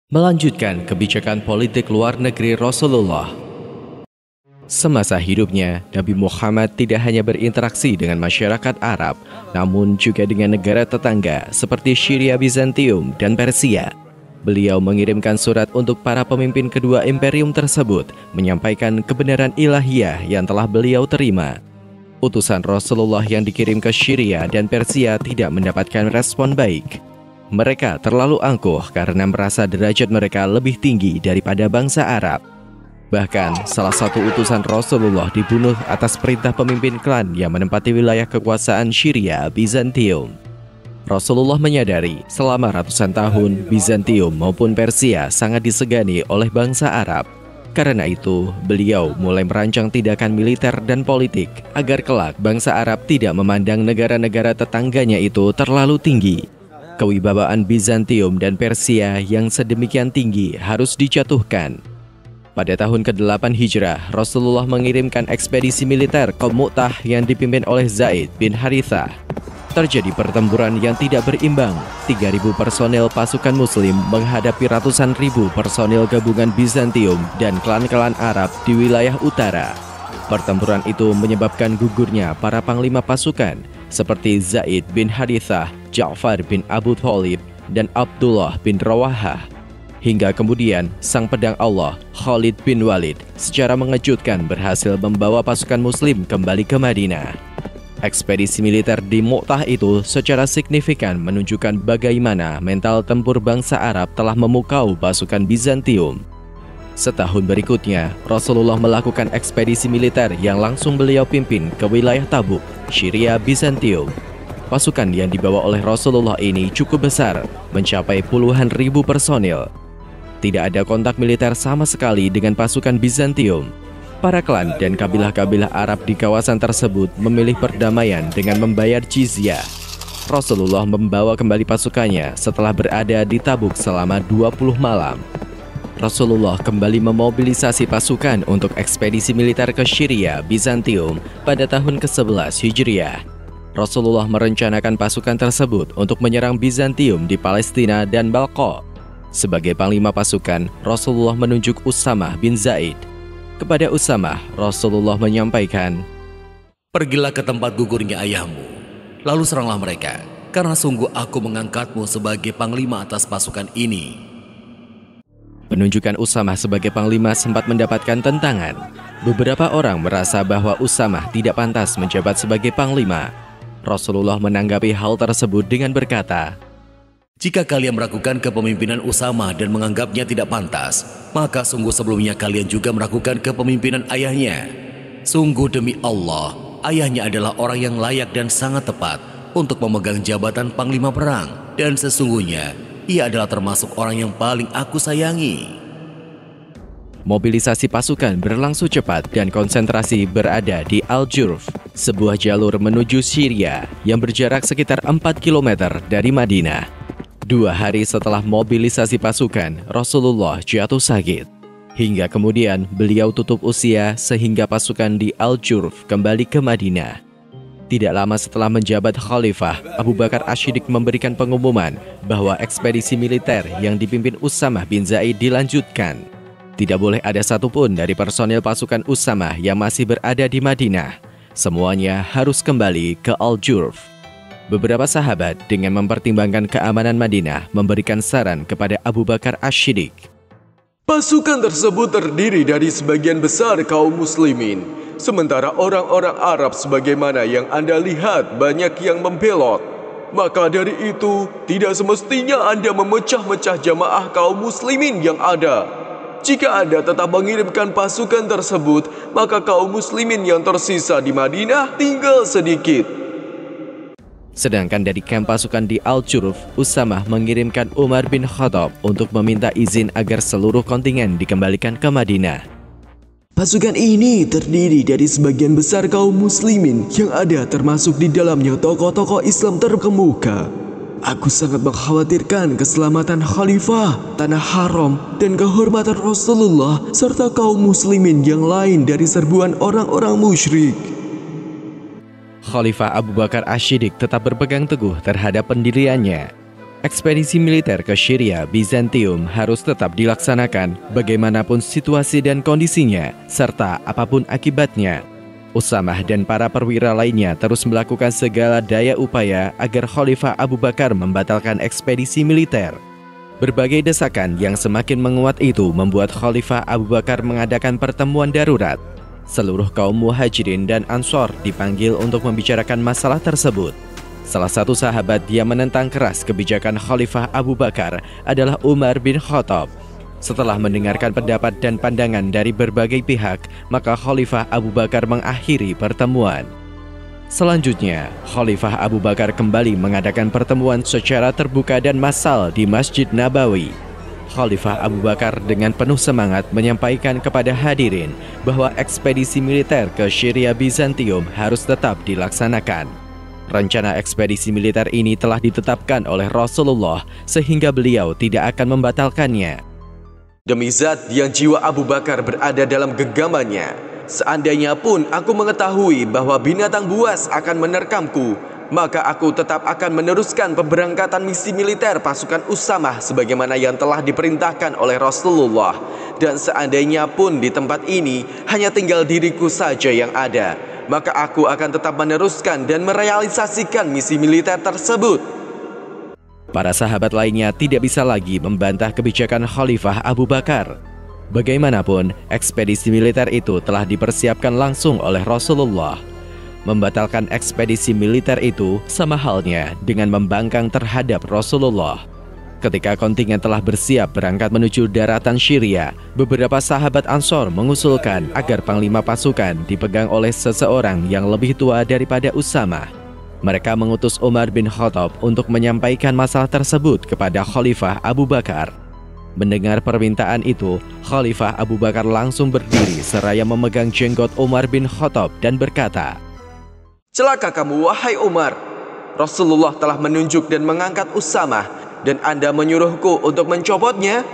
Melanjutkan kebijakan politik luar negeri Rasulullah. Semasa hidupnya, Nabi Muhammad tidak hanya berinteraksi dengan masyarakat Arab, namun juga dengan negara tetangga seperti Syria, Bizantium, dan Persia. Beliau mengirimkan surat untuk para pemimpin kedua imperium tersebut, menyampaikan kebenaran ilahiyah yang telah beliau terima. Utusan Rasulullah yang dikirim ke Syria dan Persia tidak mendapatkan respon baik. Mereka terlalu angkuh karena merasa derajat mereka lebih tinggi daripada bangsa Arab. Bahkan, salah satu utusan Rasulullah dibunuh atas perintah pemimpin klan yang menempati wilayah kekuasaan Syria, Bizantium. Rasulullah menyadari selama ratusan tahun, Bizantium maupun Persia sangat disegani oleh bangsa Arab. Karena itu, beliau mulai merancang tindakan militer dan politik agar kelak bangsa Arab tidak memandang negara-negara tetangganya itu terlalu tinggi. Kewibawaan Bizantium dan Persia yang sedemikian tinggi harus dijatuhkan. Pada tahun ke-8 Hijrah, Rasulullah mengirimkan ekspedisi militer ke Mu'tah yang dipimpin oleh Zaid bin Harithah. Terjadi pertempuran yang tidak berimbang. 3.000 personel pasukan muslim menghadapi ratusan ribu personel gabungan Bizantium dan klan-klan Arab di wilayah utara. Pertempuran itu menyebabkan gugurnya para panglima pasukan seperti Zaid bin Harithah, Ja'far bin Abu Thalib, dan Abdullah bin Rawahah. Hingga kemudian, sang pedang Allah, Khalid bin Walid, secara mengejutkan berhasil membawa pasukan muslim kembali ke Madinah. Ekspedisi militer di Mu'tah itu secara signifikan menunjukkan bagaimana mental tempur bangsa Arab telah memukau pasukan Bizantium. Setahun berikutnya, Rasulullah melakukan ekspedisi militer yang langsung beliau pimpin ke wilayah Tabuk, Syria, Bizantium. Pasukan yang dibawa oleh Rasulullah ini cukup besar, mencapai puluhan ribu personil. Tidak ada kontak militer sama sekali dengan pasukan Bizantium. Para klan dan kabilah-kabilah Arab di kawasan tersebut memilih perdamaian dengan membayar jizyah. Rasulullah membawa kembali pasukannya setelah berada di Tabuk selama 20 malam. Rasulullah kembali memobilisasi pasukan untuk ekspedisi militer ke Syria, Bizantium pada tahun ke-11 Hijriah. Rasulullah merencanakan pasukan tersebut untuk menyerang Bizantium di Palestina dan Balqa. Sebagai panglima pasukan, Rasulullah menunjuk Usamah bin Zaid. Kepada Usamah, Rasulullah menyampaikan, "Pergilah ke tempat gugurnya ayahmu, lalu seranglah mereka, karena sungguh aku mengangkatmu sebagai panglima atas pasukan ini." Penunjukan Usamah sebagai panglima sempat mendapatkan tentangan. Beberapa orang merasa bahwa Usamah tidak pantas menjabat sebagai panglima. Rasulullah menanggapi hal tersebut dengan berkata, "Jika kalian meragukan kepemimpinan Usamah dan menganggapnya tidak pantas, maka sungguh sebelumnya kalian juga meragukan kepemimpinan ayahnya. Sungguh demi Allah, ayahnya adalah orang yang layak dan sangat tepat untuk memegang jabatan panglima perang. Dan sesungguhnya, ia adalah termasuk orang yang paling aku sayangi." Mobilisasi pasukan berlangsung cepat dan konsentrasi berada di Al-Jurf, sebuah jalur menuju Syria yang berjarak sekitar 4 km dari Madinah. 2 hari setelah mobilisasi pasukan, Rasulullah jatuh sakit. Hingga kemudian beliau tutup usia sehingga pasukan di Al-Jurf kembali ke Madinah. Tidak lama setelah menjabat khalifah, Abu Bakar Ash-Shiddiq memberikan pengumuman bahwa ekspedisi militer yang dipimpin Usamah bin Zaid dilanjutkan. Tidak boleh ada satupun dari personil pasukan Usamah yang masih berada di Madinah. Semuanya harus kembali ke Al-Jurf. Beberapa sahabat dengan mempertimbangkan keamanan Madinah memberikan saran kepada Abu Bakar Ash-Shiddiq. Pasukan tersebut terdiri dari sebagian besar kaum muslimin, sementara orang-orang Arab sebagaimana yang Anda lihat banyak yang membelot. Maka dari itu, tidak semestinya Anda memecah-mecah jamaah kaum muslimin yang ada. Jika Anda tetap mengirimkan pasukan tersebut, maka kaum muslimin yang tersisa di Madinah tinggal sedikit. Sedangkan dari kamp pasukan di Al-Jurf, Usamah mengirimkan Umar bin Khattab untuk meminta izin agar seluruh kontingen dikembalikan ke Madinah. Pasukan ini terdiri dari sebagian besar kaum muslimin yang ada termasuk di dalamnya tokoh-tokoh Islam terkemuka. Aku sangat mengkhawatirkan keselamatan khalifah, tanah haram, dan kehormatan Rasulullah serta kaum muslimin yang lain dari serbuan orang-orang musyrik. Khalifah Abu Bakar Ash-Shiddiq tetap berpegang teguh terhadap pendiriannya. Ekspedisi militer ke Syria Bizantium harus tetap dilaksanakan bagaimanapun situasi dan kondisinya, serta apapun akibatnya. Usamah dan para perwira lainnya terus melakukan segala daya upaya agar Khalifah Abu Bakar membatalkan ekspedisi militer. Berbagai desakan yang semakin menguat itu membuat Khalifah Abu Bakar mengadakan pertemuan darurat. Seluruh kaum Muhajirin dan Ansor dipanggil untuk membicarakan masalah tersebut. Salah satu sahabat yang menentang keras kebijakan Khalifah Abu Bakar adalah Umar bin Khattab. Setelah mendengarkan pendapat dan pandangan dari berbagai pihak, maka Khalifah Abu Bakar mengakhiri pertemuan. Selanjutnya, Khalifah Abu Bakar kembali mengadakan pertemuan secara terbuka dan massal di Masjid Nabawi. Khalifah Abu Bakar dengan penuh semangat menyampaikan kepada hadirin bahwa ekspedisi militer ke Syria Bizantium harus tetap dilaksanakan. Rencana ekspedisi militer ini telah ditetapkan oleh Rasulullah sehingga beliau tidak akan membatalkannya. Demi zat yang jiwa Abu Bakar berada dalam genggamannya, seandainya pun aku mengetahui bahwa binatang buas akan menerkamku, maka aku tetap akan meneruskan pemberangkatan misi militer pasukan Usamah sebagaimana yang telah diperintahkan oleh Rasulullah. Dan seandainya pun di tempat ini hanya tinggal diriku saja yang ada, maka aku akan tetap meneruskan dan merealisasikan misi militer tersebut. Para sahabat lainnya tidak bisa lagi membantah kebijakan Khalifah Abu Bakar. Bagaimanapun, ekspedisi militer itu telah dipersiapkan langsung oleh Rasulullah. Membatalkan ekspedisi militer itu sama halnya dengan membangkang terhadap Rasulullah. Ketika kontingen telah bersiap berangkat menuju daratan Syria, beberapa sahabat Ansor mengusulkan agar panglima pasukan dipegang oleh seseorang yang lebih tua daripada Usamah. Mereka mengutus Umar bin Khattab untuk menyampaikan masalah tersebut kepada Khalifah Abu Bakar. Mendengar permintaan itu, Khalifah Abu Bakar langsung berdiri seraya memegang jenggot Umar bin Khattab dan berkata, "Celaka kamu, wahai Umar. Rasulullah telah menunjuk dan mengangkat Usamah, dan Anda menyuruhku untuk mencopotnya?"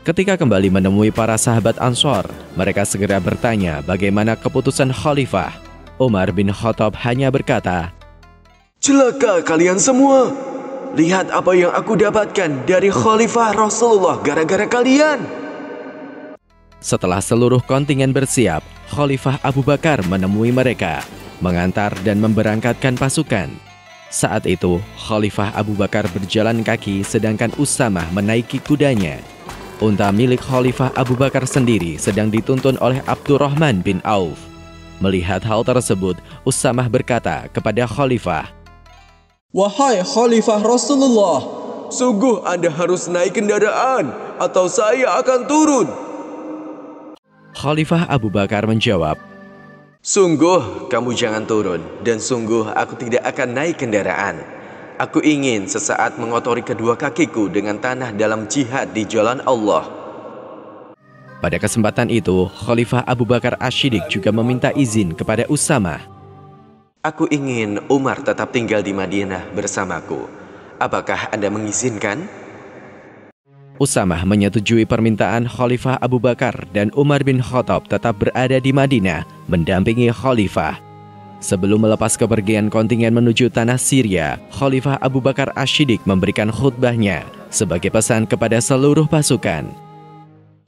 Ketika kembali menemui para sahabat Ansor, mereka segera bertanya bagaimana keputusan Khalifah. Umar bin Khattab hanya berkata, "Celaka kalian semua. Lihat apa yang aku dapatkan dari Khalifah Rasulullah gara-gara kalian." Setelah seluruh kontingen bersiap, Khalifah Abu Bakar menemui mereka, mengantar dan memberangkatkan pasukan. Saat itu, Khalifah Abu Bakar berjalan kaki sedangkan Usamah menaiki kudanya. Unta milik Khalifah Abu Bakar sendiri sedang dituntun oleh Abdurrahman bin Auf. Melihat hal tersebut, Usamah berkata kepada Khalifah, "Wahai Khalifah Rasulullah, sungguh Anda harus naik kendaraan atau saya akan turun." Khalifah Abu Bakar menjawab, "Sungguh kamu jangan turun, dan sungguh aku tidak akan naik kendaraan. Aku ingin sesaat mengotori kedua kakiku dengan tanah dalam jihad di jalan Allah." Pada kesempatan itu, Khalifah Abu Bakar Asy-Syiddiq juga meminta izin kepada Usamah. "Aku ingin Umar tetap tinggal di Madinah bersamaku. Apakah Anda mengizinkan?" Usamah menyetujui permintaan Khalifah Abu Bakar dan Umar bin Khattab tetap berada di Madinah mendampingi Khalifah. Sebelum melepas kepergian kontingen menuju tanah Syria, Khalifah Abu Bakar Asy-Syiddiq memberikan khutbahnya sebagai pesan kepada seluruh pasukan.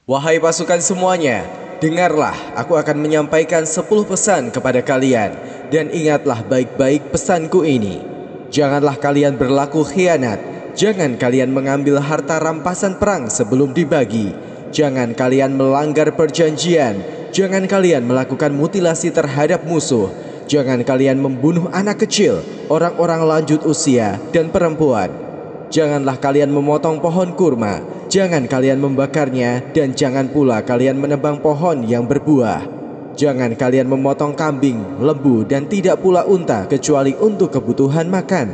wahai pasukan semuanya, dengarlah, aku akan menyampaikan 10 pesan kepada kalian, dan ingatlah baik-baik pesanku ini. Janganlah kalian berlaku khianat, jangan kalian mengambil harta rampasan perang sebelum dibagi, jangan kalian melanggar perjanjian, jangan kalian melakukan mutilasi terhadap musuh, jangan kalian membunuh anak kecil, orang-orang lanjut usia, dan perempuan. Janganlah kalian memotong pohon kurma, jangan kalian membakarnya, dan jangan pula kalian menebang pohon yang berbuah. Jangan kalian memotong kambing, lembu, dan tidak pula unta kecuali untuk kebutuhan makan.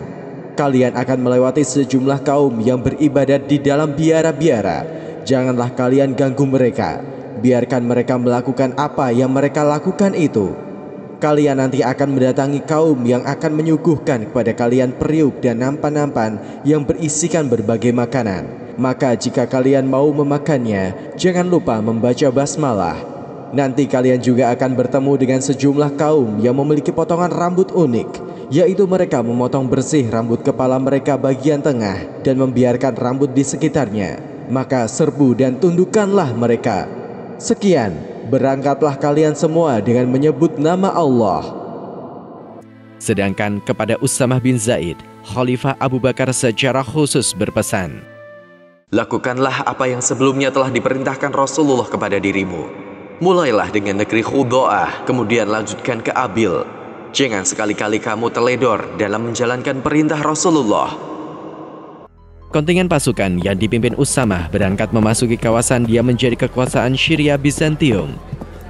Kalian akan melewati sejumlah kaum yang beribadat di dalam biara-biara. Janganlah kalian ganggu mereka. Biarkan mereka melakukan apa yang mereka lakukan itu. Kalian nanti akan mendatangi kaum yang akan menyuguhkan kepada kalian periuk dan nampan-nampan yang berisikan berbagai makanan. Maka jika kalian mau memakannya, jangan lupa membaca basmalah. Nanti kalian juga akan bertemu dengan sejumlah kaum yang memiliki potongan rambut unik, yaitu mereka memotong bersih rambut kepala mereka bagian tengah dan membiarkan rambut di sekitarnya. Maka serbu dan tundukkanlah mereka. Sekian, berangkatlah kalian semua dengan menyebut nama Allah. Sedangkan kepada Usamah bin Zaid, Khalifah Abu Bakar secara khusus berpesan, lakukanlah apa yang sebelumnya telah diperintahkan Rasulullah kepada dirimu. Mulailah dengan negeri Khudo'ah, kemudian lanjutkan ke Abil. Jangan sekali-kali kamu teledor dalam menjalankan perintah Rasulullah. Kontingen pasukan yang dipimpin Usamah berangkat memasuki kawasan yang menjadi kekuasaan Syria Bizantium.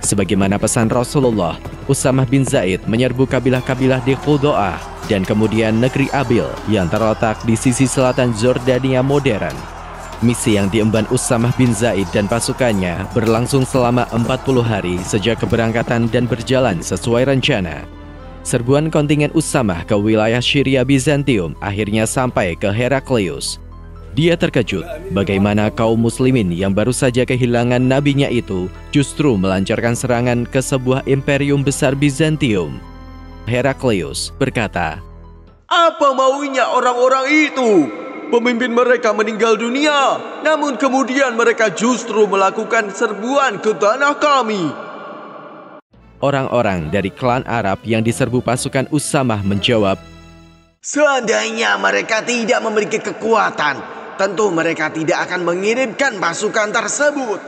Sebagaimana pesan Rasulullah, Usamah bin Zaid menyerbu kabilah-kabilah di Khudo'ah dan kemudian negeri Abil yang terletak di sisi selatan Jordania modern. Misi yang diemban Usamah bin Zaid dan pasukannya berlangsung selama 40 hari sejak keberangkatan dan berjalan sesuai rencana. Serbuan kontingen Usamah ke wilayah Syria Bizantium akhirnya sampai ke Heraklius. Dia terkejut bagaimana kaum muslimin yang baru saja kehilangan nabinya itu justru melancarkan serangan ke sebuah imperium besar Bizantium. Heraklius berkata, Apa maunya orang-orang itu? Pemimpin mereka meninggal dunia, namun kemudian mereka justru melakukan serbuan ke tanah kami. Orang-orang dari klan Arab yang diserbu pasukan Usamah menjawab, seandainya mereka tidak memiliki kekuatan, tentu mereka tidak akan mengirimkan pasukan tersebut.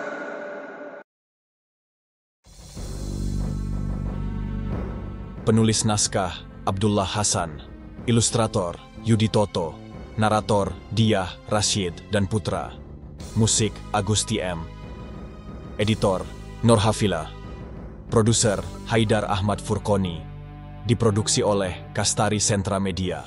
Penulis naskah Abdullah Hasan, ilustrator Yudi Toto, narator Diah, Rashid, dan Putra. Musik Agusti M. Editor Nur Hafila. Produser Haidar Ahmad Furqoni. Diproduksi oleh Kastari Sentra Media.